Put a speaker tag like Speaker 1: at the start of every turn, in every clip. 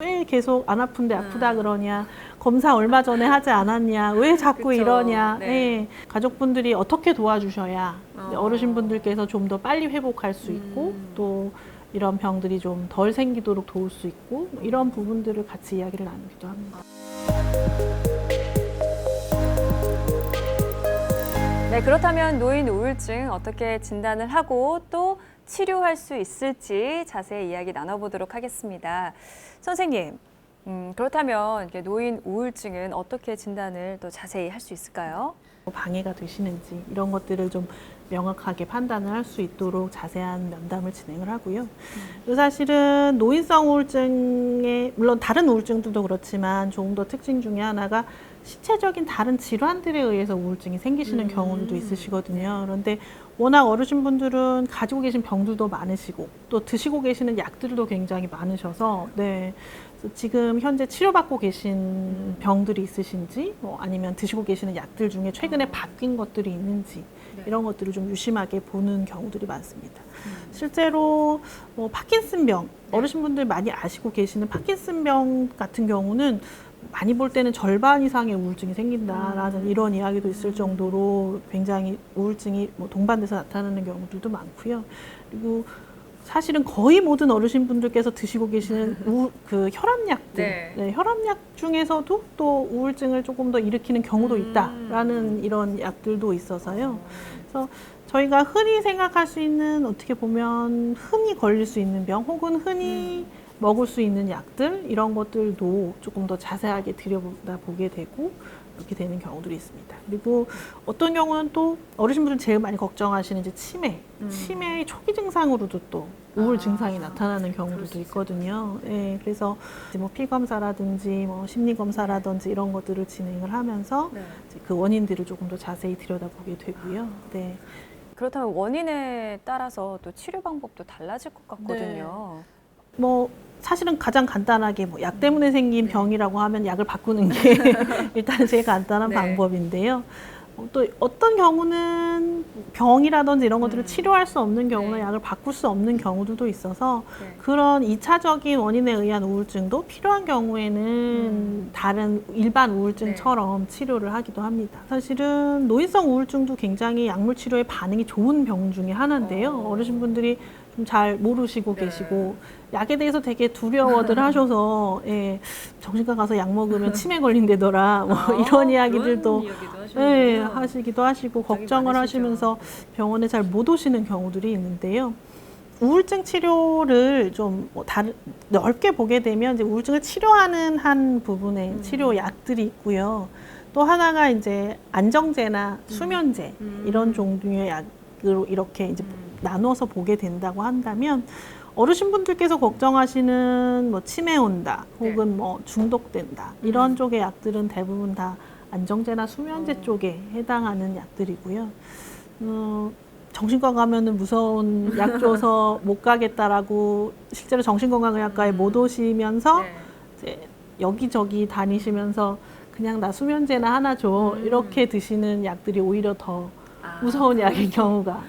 Speaker 1: 왜 계속 안 아픈데 아프다 그러냐, 검사 얼마 전에 하지 않았냐, 왜 자꾸
Speaker 2: 그쵸.
Speaker 1: 이러냐.
Speaker 2: 네.
Speaker 1: 예, 가족분들이 어떻게 도와주셔야 어르신분들께서 좀 더 빨리 회복할 수 있고 또 이런 병들이 좀 덜 생기도록 도울 수 있고 이런 부분들을 같이 이야기를 나누기도 합니다.
Speaker 2: 네, 그렇다면 노인 우울증 어떻게 진단을 하고 또 치료할 수 있을지 자세히 이야기 나눠보도록 하겠습니다. 선생님, 그렇다면 이렇게 노인 우울증은 어떻게 진단을 또 자세히 할 수 있을까요?
Speaker 1: 방해가 되시는지 이런 것들을 좀 명확하게 판단을 할 수 있도록 자세한 면담을 진행을 하고요. 그리고 사실은 노인성 우울증에 물론 다른 우울증들도 그렇지만 조금 더 특징 중에 하나가 신체적인 다른 질환들에 의해서 우울증이 생기시는 경우들도 있으시거든요. 그런데 워낙 어르신분들은 가지고 계신 병들도 많으시고 또 드시고 계시는 약들도 굉장히 많으셔서 네. 그래서 지금 현재 치료받고 계신 병들이 있으신지 아니면 드시고 계시는 약들 중에 최근에 바뀐 것들이 있는지 이런 것들을 좀 유심하게 보는 경우들이 많습니다. 실제로 파킨슨병, 어르신분들 많이 아시고 계시는 파킨슨병 같은 경우는 많이 볼 때는 절반 이상의 우울증이 생긴다라는 이런 이야기도 있을 정도로 굉장히 우울증이 동반돼서 나타나는 경우들도 많고요. 그리고 사실은 거의 모든 어르신분들께서 드시고 계시는 그 혈압약들, 네, 혈압약 중에서도 또 우울증을 조금 더 일으키는 경우도 있다라는 이런 약들도 있어서요. 그래서 저희가 흔히 생각할 수 있는 어떻게 보면 흔히 걸릴 수 있는 병 혹은 흔히 먹을 수 있는 약들 이런 것들도 조금 더 자세하게 들여다보게 되고 이렇게 되는 경우들이 있습니다. 그리고 어떤 경우는 또 어르신분들 제일 많이 걱정하시는 이제 치매의 초기 증상으로도 또 우울 증상이 나타나는 경우들도 있거든요. 예, 그래서 이제 뭐 피 검사라든지 뭐 심리 검사라든지 이런 것들을 진행을 하면서 이제 그 원인들을 조금 더 자세히 들여다보게 되고요. 네.
Speaker 2: 그렇다면 원인에 따라서 또 치료 방법도 달라질 것 같거든요.
Speaker 1: 뭐 사실은 가장 간단하게 뭐 약 때문에 생긴 병이라고 하면 약을 바꾸는 게 일단 제일 간단한 방법인데요. 또 어떤 경우는 병이라든지 이런 것들을 치료할 수 없는 경우는 약을 바꿀 수 없는 경우들도 있어서 그런 2차적인 원인에 의한 우울증도 필요한 경우에는 다른 일반 우울증처럼 치료를 하기도 합니다. 사실은 노인성 우울증도 굉장히 약물 치료에 반응이 좋은 병 중에 하나인데요. 어르신분들이 좀 잘 모르시고 계시고 약에 대해서 되게 두려워들 하셔서 예, 정신과 가서 약 먹으면 치매 걸린다더라 뭐 이런 이야기들도 예, 하시기도 하시고 걱정을 하시면서 병원에 잘 못 오시는 경우들이 있는데요. 우울증 치료를 좀 넓게 보게 되면 이제 우울증을 치료하는 한 부분의 치료 약들이 있고요. 또 하나가 이제 안정제나 수면제 이런 종류의 약으로 이렇게 이제 나눠서 보게 된다고 한다면 어르신분들께서 걱정하시는 뭐 치매 온다 혹은 뭐 중독된다 이런 쪽의 약들은 대부분 다 안정제나 수면제 쪽에 해당하는 약들이고요. 정신과 가면은 무서운 약 줘서 못 가겠다라고 실제로 정신건강의학과에 못 오시면서 이제 여기저기 다니시면서 그냥 나 수면제나 하나 줘 이렇게 드시는 약들이 오히려 더 무서운 약인 경우가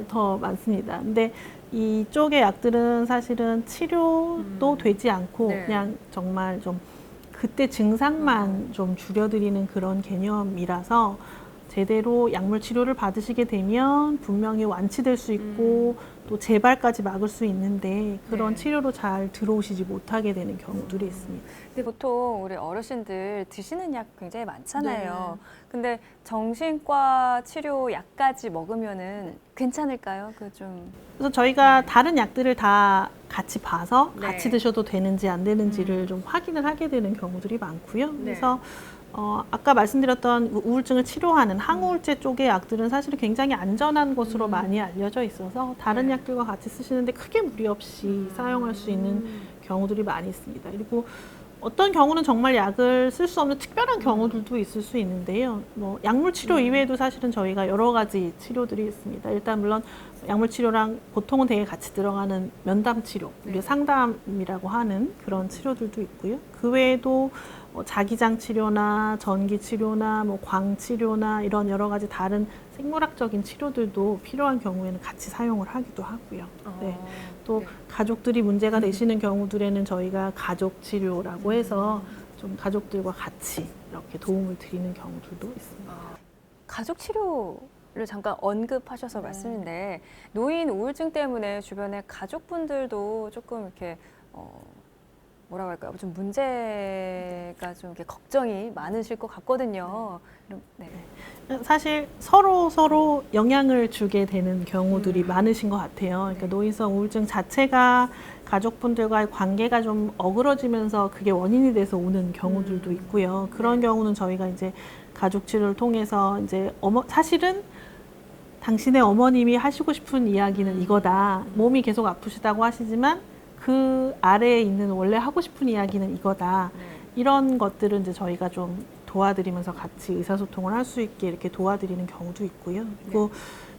Speaker 1: 더 많습니다. 근데 이쪽의 약들은 사실은 치료도 되지 않고 그냥 정말 좀 그때 증상만 좀 줄여드리는 그런 개념이라서 제대로 약물 치료를 받으시게 되면 분명히 완치될 수 있고 또 재발까지 막을 수 있는데 그런 치료로 잘 들어오시지 못하게 되는 경우들이 있습니다.
Speaker 2: 근데 보통 우리 어르신들 드시는 약 굉장히 많잖아요. 근데 정신과 치료 약까지 먹으면은 괜찮을까요?
Speaker 1: 그래서 저희가 다른 약들을 다 같이 봐서 같이 드셔도 되는지 안 되는지를 좀 확인을 하게 되는 경우들이 많고요. 그래서 아까 말씀드렸던 우울증을 치료하는 항우울제 쪽의 약들은 사실은 굉장히 안전한 것으로 많이 알려져 있어서 다른 약들과 같이 쓰시는데 크게 무리 없이 사용할 수 있는 경우들이 많이 있습니다. 그리고 어떤 경우는 정말 약을 쓸 수 없는 특별한 경우들도 있을 수 있는데요. 뭐 약물 치료 이외에도 사실은 저희가 여러 가지 치료들이 있습니다. 일단 물론 약물 치료랑 보통은 되게 같이 들어가는 면담 치료, 우리가 상담이라고 하는 그런 치료들도 있고요. 그 외에도 자기장 치료나 전기 치료나 뭐 광 치료나 이런 여러 가지 다른 생물학적인 치료들도 필요한 경우에는 같이 사용을 하기도 하고요. 네. 또
Speaker 2: 네.
Speaker 1: 가족들이 문제가 되시는 경우들에는 저희가 가족 치료라고 해서 좀 가족들과 같이 이렇게 도움을 드리는 경우들도 있습니다.
Speaker 2: 가족 치료를 잠깐 언급하셔서 말씀인데 노인 우울증 때문에 주변에 가족분들도 조금 이렇게 뭐라고 할까요? 좀 문제가 좀 이렇게 걱정이 많으실 것 같거든요. 네.
Speaker 1: 사실 서로 영향을 주게 되는 경우들이 많으신 것 같아요. 그러니까 노인성 우울증 자체가 가족분들과의 관계가 좀 어그러지면서 그게 원인이 돼서 오는 경우들도 있고요. 그런 경우는 저희가 이제 가족 치료를 통해서 이제 사실은 당신의 어머님이 하시고 싶은 이야기는 이거다. 몸이 계속 아프시다고 하시지만 그 아래에 있는 원래 하고 싶은 이야기는 이거다. 이런 것들은 이제 저희가 좀 도와드리면서 같이 의사소통을 할 수 있게 이렇게 도와드리는 경우도 있고요. 그리고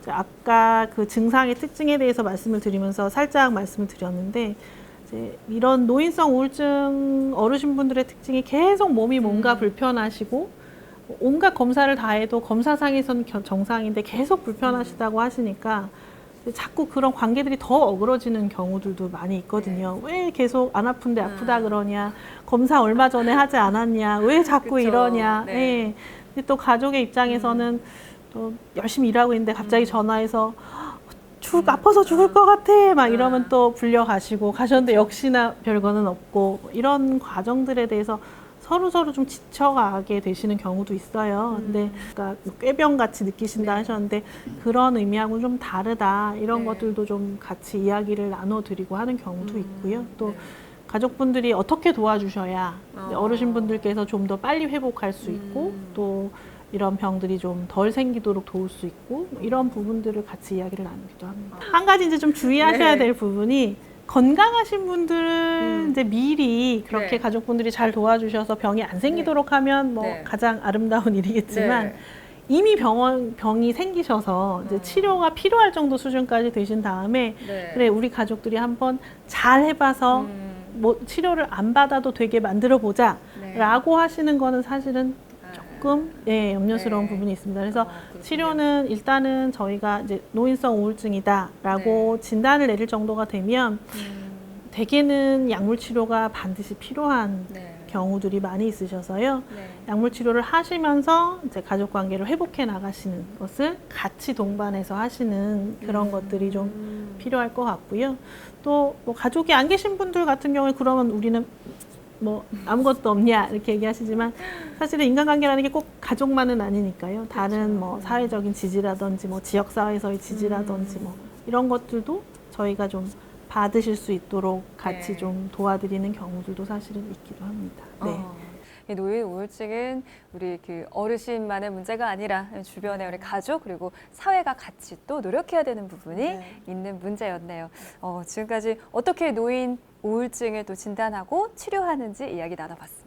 Speaker 1: 이제 아까 그 증상의 특징에 대해서 말씀을 드리면서 살짝 말씀을 드렸는데 이제 이런 노인성 우울증 어르신분들의 특징이 계속 몸이 뭔가 불편하시고 온갖 검사를 다 해도 검사상에서는 정상인데 계속 불편하시다고 하시니까 자꾸 그런 관계들이 더 어그러지는 경우들도 많이 있거든요. 왜 계속 안 아픈데 아프다 그러냐, 검사 얼마 전에 하지 않았냐, 왜 자꾸
Speaker 2: 그쵸.
Speaker 1: 이러냐.
Speaker 2: 네.
Speaker 1: 예. 근데 또 가족의 입장에서는 또 열심히 일하고 있는데 갑자기 전화해서 아파서 죽을 것 같아 막 이러면 또 불려가시고 가셨는데 역시나 별거는 없고 이런 과정들에 대해서 서로 좀 지쳐가게 되시는 경우도 있어요. 근데 그러니까 꾀병 같이 느끼신다 하셨는데 그런 의미하고는 좀 다르다. 이런 것들도 좀 같이 이야기를 나눠드리고 하는 경우도 있고요. 또 가족분들이 어떻게 도와주셔야 이제 어르신분들께서 좀 더 빨리 회복할 수 있고 또 이런 병들이 좀 덜 생기도록 도울 수 있고 이런 부분들을 같이 이야기를 나누기도 합니다. 한 가지 이제 좀 주의하셔야 될 부분이 건강하신 분들은 이제 미리 그렇게 가족분들이 잘 도와주셔서 병이 안 생기도록 하면 뭐 가장 아름다운 일이겠지만 이미 병이 생기셔서 이제 치료가 필요할 정도 수준까지 되신 다음에 그래 우리 가족들이 한번 잘 해봐서 뭐 치료를 안 받아도 되게 만들어 보자라고 하시는 거는 사실은 조금 염려스러운 부분이 있습니다. 그래서 치료는 일단은 저희가 이제 노인성 우울증이다라고 진단을 내릴 정도가 되면 대개는 약물 치료가 반드시 필요한 경우들이 많이 있으셔서요. 약물 치료를 하시면서 이제 가족 관계를 회복해 나가시는 것을 같이 동반해서 하시는 그런 것들이 좀 필요할 것 같고요. 또 뭐 가족이 안 계신 분들 같은 경우에 그러면 우리는 뭐 아무것도 없냐 이렇게 얘기하시지만 사실은 인간관계라는 게 꼭 가족만은 아니니까요. 다른 뭐 사회적인 지지라든지 뭐 지역사회에서의 지지라든지 뭐 이런 것들도 저희가 좀 받으실 수 있도록 같이 좀 도와드리는 경우들도 사실은 있기도 합니다. 네.
Speaker 2: 이 노인 우울증은 우리 그 어르신만의 문제가 아니라 주변의 우리 가족 그리고 사회가 같이 또 노력해야 되는 부분이 있는 문제였네요. 지금까지 어떻게 노인 우울증을 또 진단하고 치료하는지 이야기 나눠봤습니다.